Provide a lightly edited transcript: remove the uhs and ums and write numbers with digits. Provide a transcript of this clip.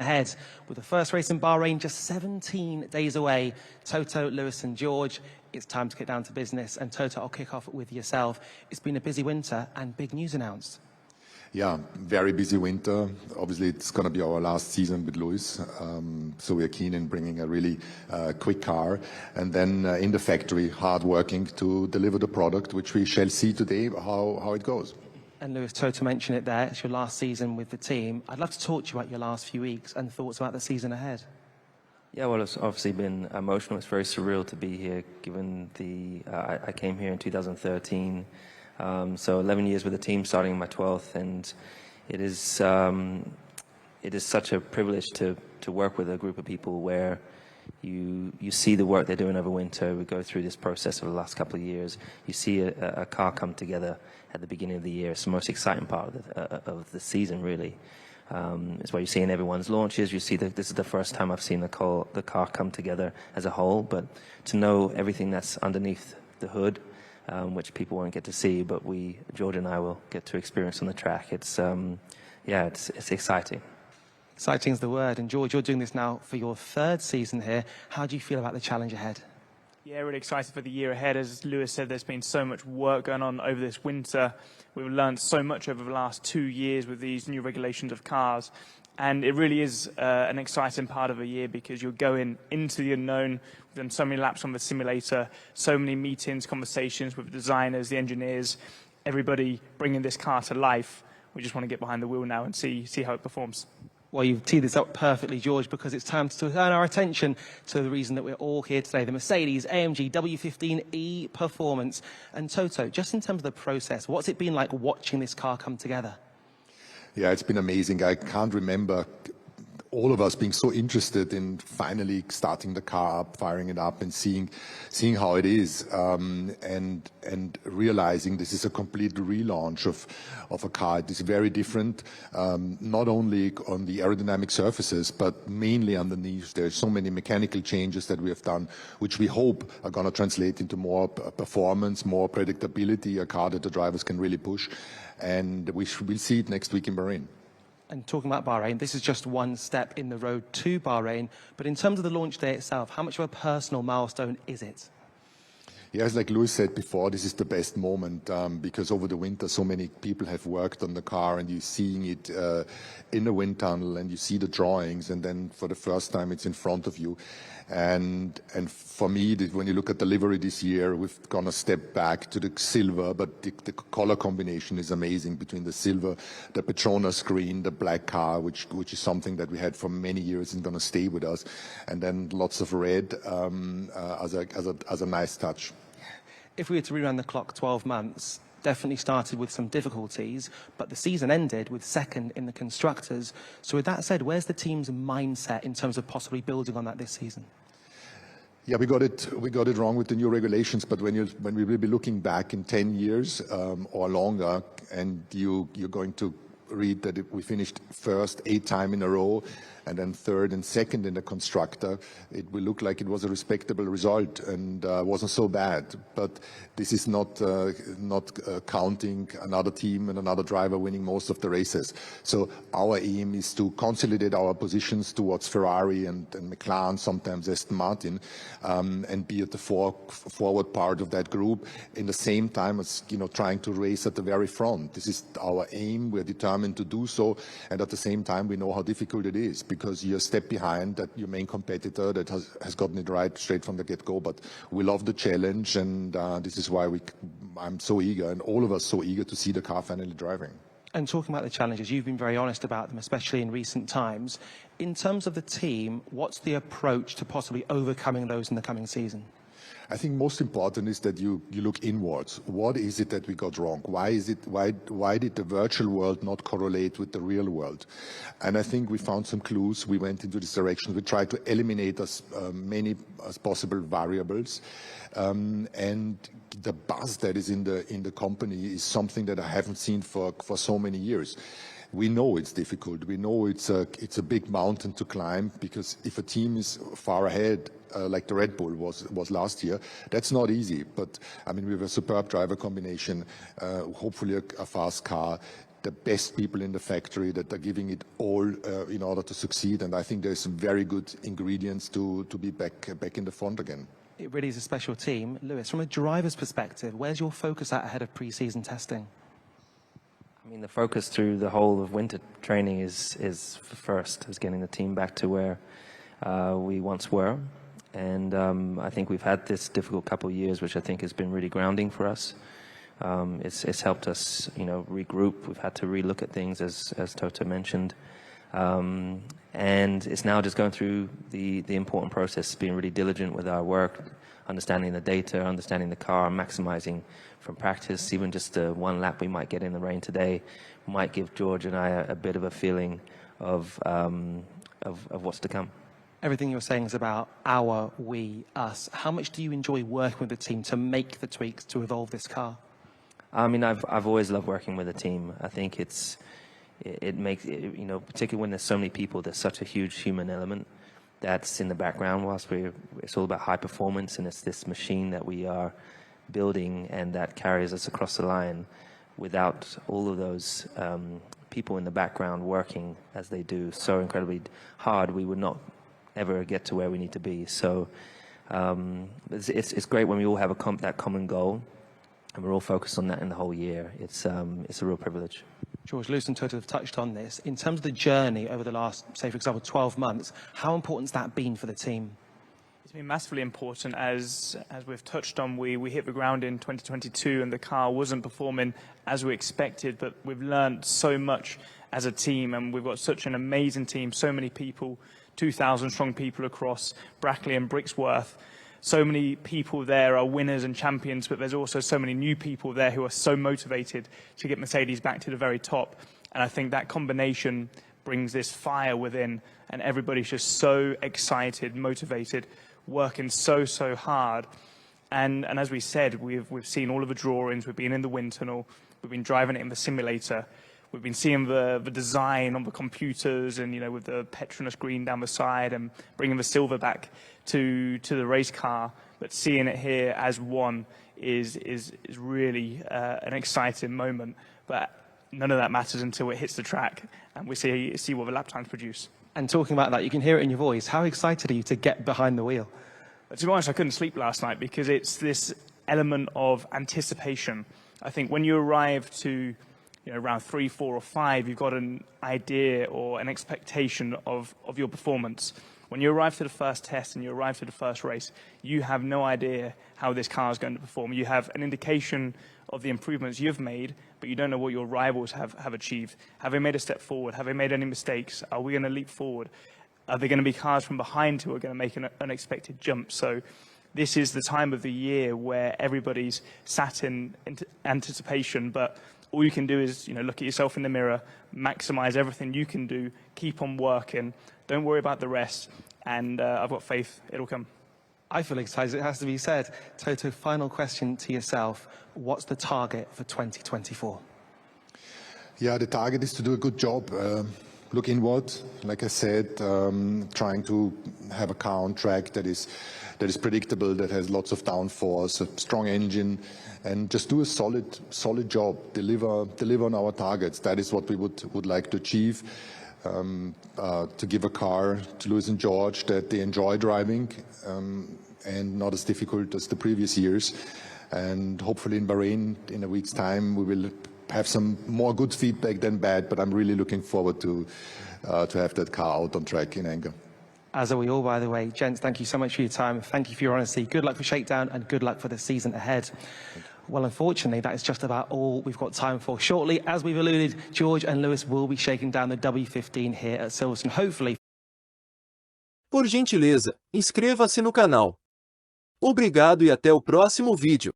Ahead with the first race in Bahrain just 17 days away. Toto, Lewis and George, it's time to get down to business. And Toto, I'll kick off with yourself. It's been a busy winter and big news announced. Yeah, very busy winter. Obviously, it's going to be our last season with Lewis. So we are keen in bringing a really quick car. And then in the factory, hard working to deliver the product, which we shall see today how it goes. And Lewis, Toto mentioned it there. It's your last season with the team. I'd love to talk to you about your last few weeks and thoughts about the season ahead. Yeah, well, it's obviously been emotional. It's very surreal to be here, given I came here in 2013. So 11 years with the team, starting in my 12th, and it is such a privilege to work with a group of people where you see the work they're doing over winter. We go through this process over the last couple of years. You see a car come together at the beginning of the year. It's the most exciting part of the season, really. It's what you see in everyone's launches. You see that this is the first time I've seen the car come together as a whole, but to know everything that's underneath the hood, which people won't get to see, but George and I will get to experience on the track. It's exciting. Exciting is the word. And George, you're doing this now for your third season here. How do you feel about the challenge ahead? Yeah, really excited for the year ahead. As Lewis said, there's been so much work going on over this winter. We've learned so much over the last 2 years with these new regulations of cars. And it really is an exciting part of the year because you're going into the unknown. We've done so many laps on the simulator, so many meetings, conversations with the designers, the engineers, everybody bringing this car to life. We just want to get behind the wheel now and see how it performs. Well, you've teed this up perfectly, George, because it's time to turn our attention to the reason that we're all here today, the Mercedes-AMG W15 E-Performance. And Toto, just in terms of the process, what's it been like watching this car come together? Yeah, it's been amazing. I can't remember all of us being so interested in finally starting the car up, firing it up, and seeing how it is, and realizing this is a complete relaunch of a car. It is very different, not only on the aerodynamic surfaces, but mainly underneath. There's so many mechanical changes that we have done, which we hope are going to translate into more performance, more predictability, a car that the drivers can really push, and we'll see it next week in Bahrain. And talking about Bahrain, this is just one step in the road to Bahrain. But in terms of the launch day itself, how much of a personal milestone is it? Yes, like Lewis said before, this is the best moment because over the winter so many people have worked on the car, and you're seeing it in the wind tunnel, and you see the drawings, and then for the first time it's in front of you. And for me, when you look at the livery this year, we've gone a step back to the silver, but the color combination is amazing between the silver, the Petronas green, the black car, which is something that we had for many years and going to stay with us, and then lots of red as a nice touch. If we were to rerun the clock 12 months, definitely started with some difficulties, but the season ended with second in the constructors. So with that said, where's the team's mindset in terms of possibly building on that this season? Yeah, we got it wrong with the new regulations, but when we will be looking back in 10 years or longer, and you're going to read that we finished first 8 times in a row, and then third and second in the constructor, it will look like it was a respectable result and wasn't so bad. But this is not counting another team and another driver winning most of the races. So our aim is to consolidate our positions towards Ferrari and McLaren, sometimes Aston Martin, and be at the forward part of that group. In the same time as trying to race at the very front. This is our aim. We're determined to do so, and at the same time we know how difficult it is, because you're a step behind that your main competitor that has gotten it right straight from the get-go. But we love the challenge, and this is why I'm so eager, and all of us so eager to see the car finally driving. And talking about the challenges, you've been very honest about them, especially in recent times. In terms of the team, what's the approach to possibly overcoming those in the coming season? I think most important is that you look inwards. What is it that we got wrong? Why did the virtual world not correlate with the real world? And I think we found some clues. We went into this direction. We tried to eliminate as many as possible variables. And the buzz that is in the company is something that I haven't seen for so many years. We know it's difficult. We know it's a big mountain to climb, because if a team is far ahead, like the Red Bull was last year, that's not easy. But I mean, we have a superb driver combination, hopefully a fast car. the best people in the factory that are giving it all in order to succeed. And I think there's some very good ingredients to be back in the front again. It really is a special team. Lewis, from a driver's perspective, where's your focus at ahead of pre-season testing? I mean, the focus through the whole of winter training is first, is getting the team back to where we once were. And I think we've had this difficult couple of years, which I think has been really grounding for us. It's helped us, regroup. We've had to relook at things, as Toto mentioned. And it's now just going through the important process, being really diligent with our work, understanding the data, understanding the car, maximizing from practice. Even just the one lap we might get in the rain today might give George and I a bit of a feeling of what's to come. Everything you're saying is about our, we, us. How much do you enjoy working with the team to make the tweaks to evolve this car? I mean, I've always loved working with a team. I think it makes, particularly when there's so many people, there's such a huge human element that's in the background whilst it's all about high performance, and it's this machine that we are building and that carries us across the line. Without all of those people in the background working as they do so incredibly hard, we would not ever get to where we need to be. So it's great when we all have that common goal, and we're all focused on that in the whole year. It's a real privilege. George, Lewis and Toto have touched on this. In terms of the journey over the last, say, for example, 12 months, how important has that been for the team? It's been massively important. As we've touched on, we hit the ground in 2022 and the car wasn't performing as we expected, but we've learned so much as a team, and we've got such an amazing team, so many people, 2,000 strong people across Brackley and Brixworth. So many people there are winners and champions, but there's also so many new people there who are so motivated to get Mercedes back to the very top. And I think that combination brings this fire within, and everybody's just so excited, motivated, working so hard. And as we said, we've seen all of the drawings, we've been in the wind tunnel, we've been driving it in the simulator, we've been seeing the design on the computers, and with the Petronas green down the side, and bringing the silver back to the race car. But seeing it here as one is really an exciting moment. But none of that matters until it hits the track and we see what the lap times produce. And talking about that, you can hear it in your voice. How excited are you to get behind the wheel? But to be honest, I couldn't sleep last night because it's this element of anticipation. I think when you arrive to around 3, 4 or 5, you've got an idea or an expectation of your performance. When you arrive to the first test and you arrive to the first race, you have no idea how this car is going to perform. You have an indication of the improvements you've made, but you don't know what your rivals have achieved. Have they made a step forward? Have they made any mistakes? Are we going to leap forward? Are there going to be cars from behind who are going to make an unexpected jump? So this is the time of the year where everybody's sat in anticipation, but all you can do is look at yourself in the mirror, maximize everything you can do, keep on working, don't worry about the rest, and I've got faith it'll come. I feel excited, it has to be said. Toto, final question to yourself. What's the target for 2024? Yeah, the target is to do a good job. Look inward, like I said, trying to have a car on track that is predictable, that has lots of downforce, a strong engine, and just do a solid job, deliver on our targets. That is what we would like to achieve. To give a car to Lewis and George that they enjoy driving and not as difficult as the previous years. And hopefully in Bahrain, in a week's time, we will have some more good feedback than bad, but I'm really looking forward to have that car out on track in anger. As are we all, by the way. Gents, thank you so much for your time. Thank you for your honesty. Good luck for Shakedown and good luck for the season ahead. Well, unfortunately, that is just about all we've got time for. Shortly, as we've alluded, George and Lewis will be shaking down the W15 here at Silverstone, hopefully. Por gentileza, inscreva-se no canal. Obrigado e até o próximo vídeo.